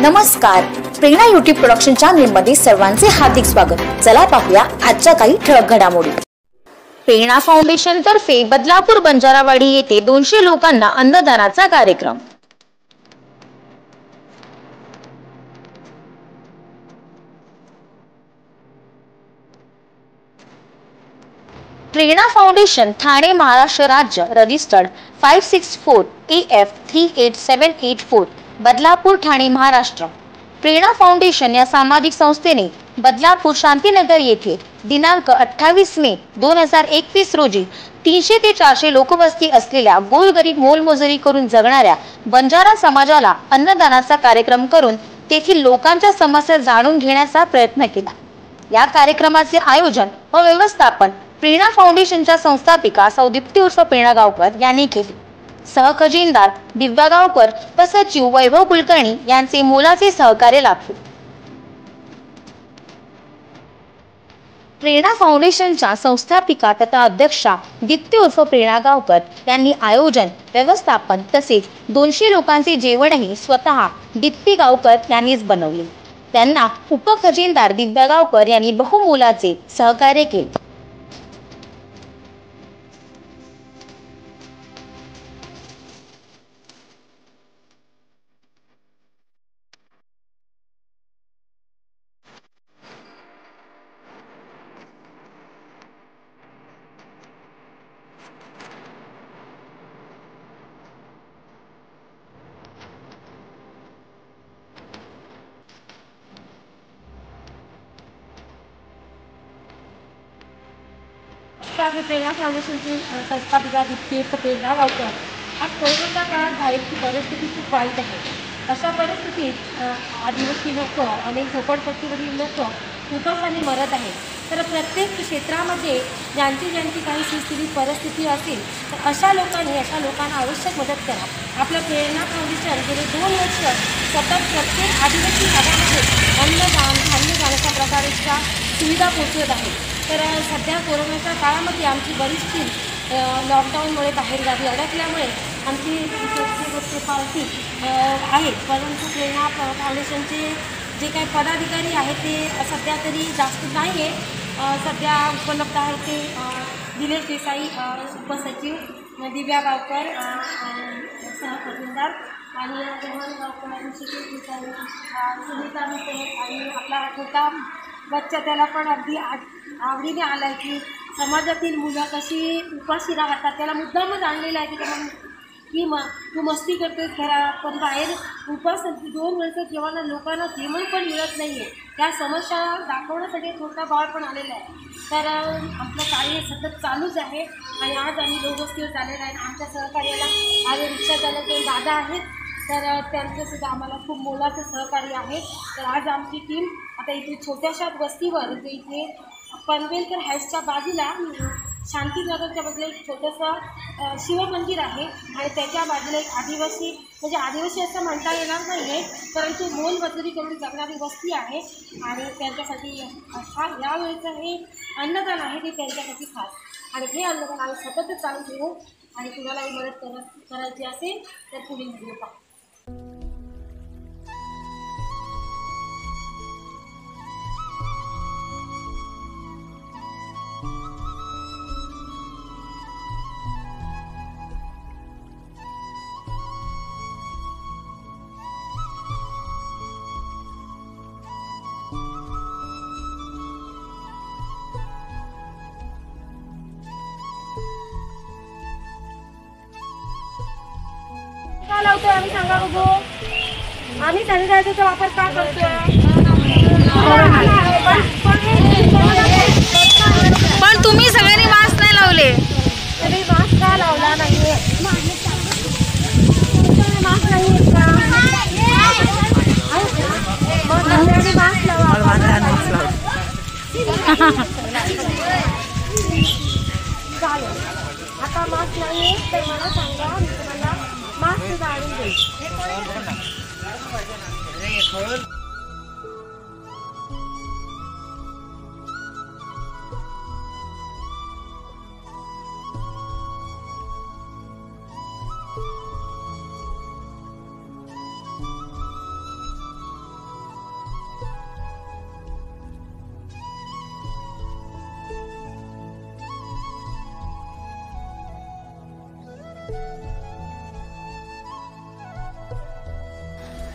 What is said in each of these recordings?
नमस्कार, प्रेरणा YouTube production channel मध्ये सर्वांचे हार्दिक स्वागत। चला पाहूया आजच्या काही ठळक घडामोडी। प्रेरणा फाउंडेशन तर्फे बदलापूर बंजारावाडी येथे 200 लोकांना अन्नदानाचा कार्यक्रम। प्रेरणा फाउंडेशन ठाणे महाराष्ट्र राज्य रजिस्टर्ड 564 AF 38784 बदलापूर ठाणे महाराष्ट्र। प्रेरणा फाउंडेशन या सामाजिक संस्थेने बदलापूर शांतीनगर येथे दिनांक 28 मे 2021 रोजी 300 ते 400 लोकवस्ती असलेल्या गोरगरीब मोलमजुरी करून जगणाऱ्या बंजारा समाजाला अन्नदानाचा कार्यक्रम करून तेथील लोकांच्या समस्या जाणून घेण्याचा प्रयत्न केला। या कार्यक्रमाचे आयोजन व व्यवस्थापन प्रेरणा फाउंडेशनच्या संस्थापिका सौ दीप्ती उर्फ प्रेरणा गावकर यांनी केले। सहखजिनदार दिव्या गावकर व सचिव वैभव कुलकर्णी यांचे मोलाचे सहकार्य लाभले। प्रेरणा फाउंडेशनच्या संस्थापिका तथा अध्यक्षा दीप्ती उर्फ प्रेरणा गावकर यांनी आयोजन व्यवस्थापन तसेच 200 लोकांचे जेवणही स्वतः दीप्ती गावकर यांनीच बनवले। त्यांना उपखजिनदार दिव्या गावकर यांनी बहुमोलाचे सहकार्य केले। प्रेरणा फाउंडेशनची संस्थापिका दीप्ती उर्फ प्रेरणा गावकर। आज कोरोनाच्या काळात बाहेरची परिस्थिती खूप वाईट आहे। अशा परिस्थितीत आदिवासी लोक अनेक झोपडपट्टीवरील लोक उपासाने मरत आहेत। तर प्रत्येक क्षेत्रामध्ये ज्यांची काही सुस्थितीत परिस्थिती असेल तर अशा लोकांना आवश्यक मदत करा। आपलं प्रेरणा फाउंडेशन गेले 2 वर्ष सतत प्रत्येक आदिवासी भागामध्ये अन्नदान धान्यदान अशा प्रकारच्या सुविधा पोहोचवत आहे। तर सध्या कोरोनाच्या काळामध्ये आमची बरीच टीम लॉकडाऊनमुळे बाहेरगावी अडकल्यामुळे आमची पार्टी आहे, परंतु प्रेरणा फाउंडेशनचे जे काही पदाधिकारी आहेत ते सध्या तरी जास्त नाही आहे। सध्या उपलब्ध आहे ते दिनेश देसाई उपसचिव, दिव्या गावकर सहखजिनदार आणि रोहन गावकर सुनीता आणि आपला छोटा बच्चा त्याला पण अगदी आवडीने आला आहे की समाजातील मुलं कशी उपाशी राहतात। त्याला मुद्दामच आणलेलं आहे की तू मस्ती करतेस घरात पण बाहेर उपास 2 वर्ष जेव्हा लोकांना जेवण पण मिळत नाही आहे त्या समस्या दाखवण्यासाठी छोटा बाळ पण आलेला आहे। तर आपलं कार्य सतत चालूच आहे आणि आज आम्ही लोकवस्तीवर चाललेलं आहे। आमच्या सहकार्याला आज रिक्षा चालक दादा आहेत, तर त्यांचंसुद्धा आम्हाला खूप मोलाचं सहकार्य आहे। तर आज आमची टीम आता इथे छोट्याशा वस्तीवर इथे पनवेलकर हाऊसच्या बाजूला शांतीनगरच्या बाजूला एक छोटंसं शिवमंदिर आहे आणि त्याच्या बाजूला एक आदिवासी असं म्हणता येणार नाही आहे, परंतु मोलमजुरी करून जगणारी वस्ती आहे आणि त्यांच्यासाठी यावेळेचं हे अन्नदान आहे ते त्यांच्यासाठी खास आणि हे अन्नदान आम्ही सततच चालू ठेवू आणि कुणालाही मदत करायची असेल तर पुढील व्हिडिओ पहा। का लावतोय आम्ही सांगा बघू, आम्ही सॅनिटायझरचा वापर का करतोय? पण तुम्ही सगळ्यांनी मास्क नाही लावले। तरी मास्क का लावला नाहीये? मास्क नाही का? मग सगळ्यांनी मास्क लावा। चालेल, आता मास्क नाही तर मला सांगा, मी तुम्हाला मास्क आणून देईल।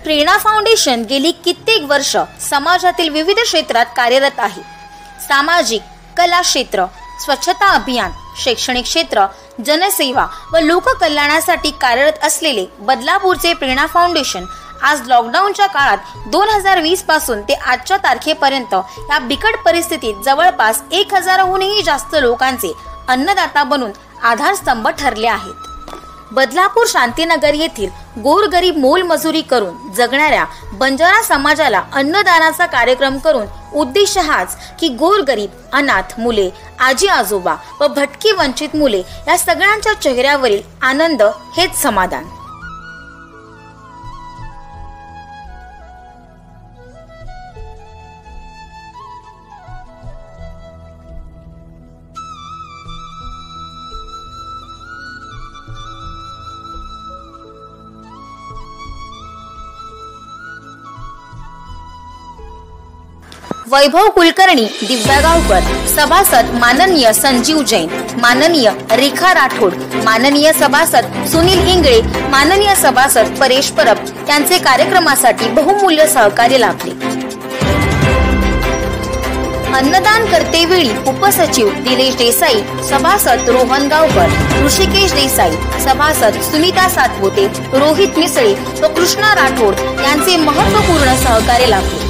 प्रेरणा फाउंडेशन गेली कित्येक वर्ष समाजातील विविध क्षेत्रात कार्यरत आहे. सामाजिक, कला क्षेत्र, स्वच्छता अभियान, शैक्षणिक क्षेत्र, जनसेवा व लोककल्याणासाठी कार्यरत असलेले बदलापूरचे प्रेरणा फाउंडेशन आज लॉकडाऊनच्या काळात 2020 पासून ते आजच्या तारखेपर्यंत या बिकट परिस्थितीत जवळपास 1000हूनही जास्त लोकांचे अन्नदाता बनून आधारस्तंभ ठरले आहेत. बदलापूर शांतीनगर येथील गोरगरीब मोलमजुरी करून जगणाऱ्या बंजारा समाजाला अन्नदानाचा कार्यक्रम करून उद्देश हाच की गोरगरीब, अनाथ मुले, आजी आजोबा व भटकी वंचित मुले या सगळ्यांच्या चेहऱ्यावरील आनंद हेच समाधान. वैभव कुलकर्णी, दिव्या गावकर, सभासद माननीय संजीव जैन, माननीय रेखा राठोड, माननीय सभासद सुनील इंगळे, माननीय सभासद परेश परब यांचे कार्यक्रमासाठी बहुमूल्य सहकार्य लाभले. अन्नदान करतेवेळी उपसचिव दिनेश देसाई, सभासद रोहन गावकर, ऋषिकेश देसाई, सभासद सुनीता सातपुते, रोहित मिसळे व कृष्णा राठोड यांचे महत्त्वपूर्ण सहकार्य लाभले.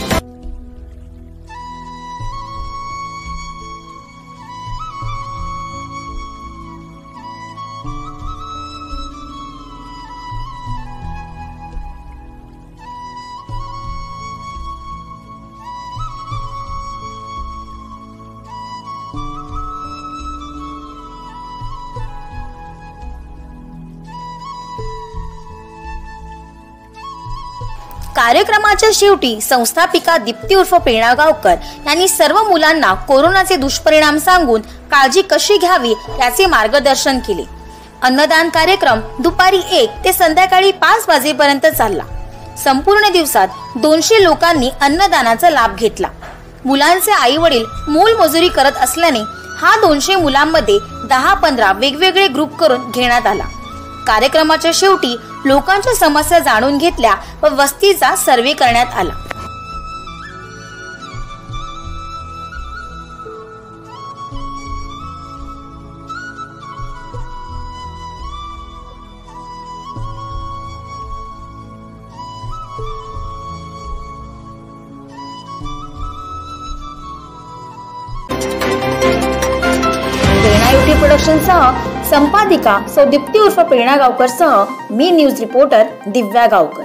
कार्यक्रमाच्या शेवटी संस्थापिका दीप्ती उर्फ प्रेरणा गावकर यांनी सर्व मुलांना कोरोनाचे दुष्परिणाम सांगून काळजी कशी घ्यावी याचे मार्गदर्शन केले. अन्नदान कार्यक्रम दुपारी 1 ते संध्याकाळी 5 वाजेपर्यंत चालला. संपूर्ण दिवसात 200 लोकांनी अन्नदानाचा लाभ घेतला. मुलांचे आई वडील मोलमजुरी करत असल्याने हा 200 मुलांमध्ये 10-15 वेगवेगळे ग्रुप करून घेण्यात आला. कार्यक्रमाच्या शेवटी लोकांच्या समस्या जाणून घेतल्या व वस्तीचा सर्वे करण्यात आला. प्रोडक्शनसह संपादिका सौ दीप्ती उर्फ प्रेरणा गावकर सह मी न्यूज रिपोर्टर दिव्या गावकर.